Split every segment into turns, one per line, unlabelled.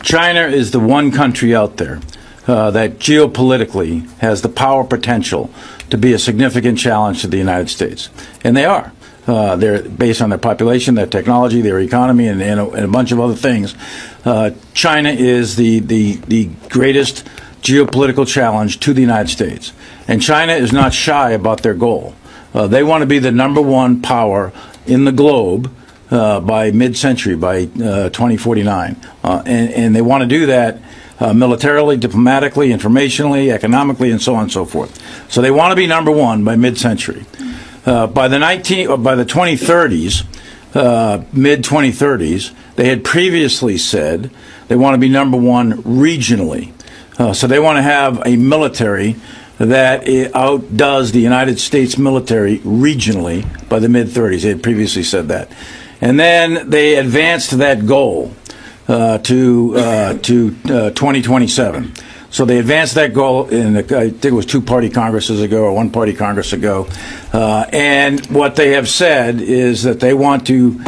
China is the one country out there that geopolitically has the power potential to be a significant challenge to the United States. And they are. They're based on their population, their technology, their economy, and a bunch of other things. China is the greatest geopolitical challenge to the United States. And China is not shy about their goal. They want to be the #1 power in the globe by mid-century, by 2049. And they want to do that militarily, diplomatically, informationally, economically, and so on and so forth. So they want to be #1 by mid-century. By the 2030s, mid-2030s, they had previously said they want to be #1 regionally. So they want to have a military that outdoes the United States military regionally by the mid-30s. They had previously said that. And then they advanced that goal to 2027. So they advanced that goal in, I think it was 2-party Congresses ago or 1-party Congress ago. And what they have said is that they want to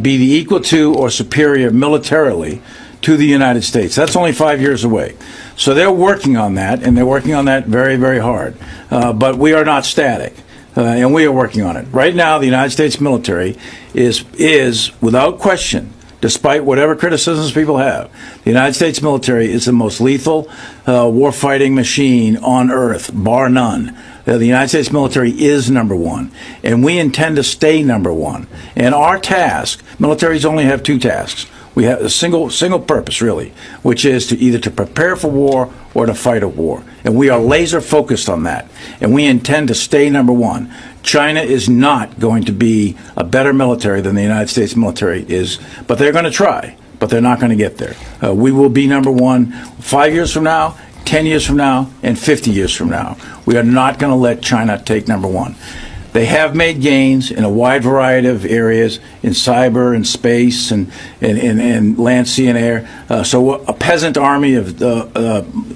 be the equal to or superior militarily to the United States. That's only 5 years away. So they're working on that, and they're working on that very, very hard. But we are not static. And we are working on it. Right now, the United States military is without question, despite whatever criticisms people have, the United States military is the most lethal war-fighting machine on earth, bar none. The United States military is #1, and we intend to stay #1. And our task, militaries only have 2 tasks. We have a single purpose, really, which is to either to prepare for war or to fight a war. And we are laser focused on that. And we intend to stay #1. China is not going to be a better military than the United States military is, but they're going to try, but they're not going to get there. We will be #1 5 years from now, 10 years from now, and 50 years from now. We are not going to let China take #1. They have made gains in a wide variety of areas, in cyber and space and land, sea, and air. So a peasant army of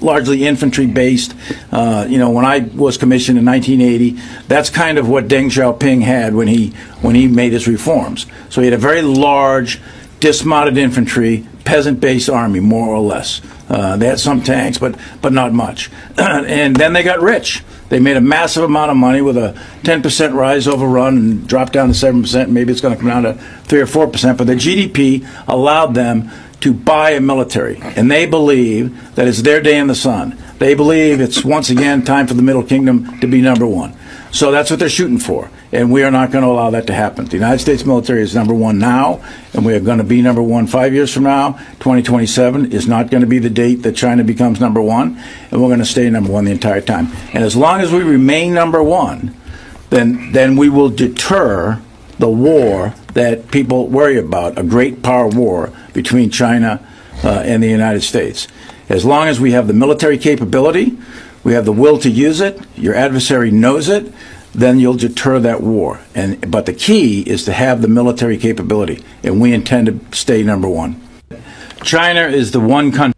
largely infantry-based. When I was commissioned in 1980, that's kind of what Deng Xiaoping had when he made his reforms. So he had a very large, dismounted infantry, peasant-based army, more or less. They had some tanks, but not much. And then they got rich. They made a massive amount of money with a 10% rise overrun and dropped down to 7%. Maybe it's going to come down to 3 or 4%. But the GDP allowed them to buy a military. And they believe that it's their day in the sun. They believe it's, once again, time for the Middle Kingdom to be #1. So that's what they're shooting for. And we are not going to allow that to happen. The United States military is #1 now, and we are going to be #1 5 years from now. 2027 is not going to be the date that China becomes #1, and we're going to stay #1 the entire time. And as long as we remain #1, then we will deter the war that people worry about, a great power war between China and the United States. As long as we have the military capability, we have the will to use it, your adversary knows it, then you'll deter that war. But the key is to have the military capability, and we intend to stay #1. China is the one country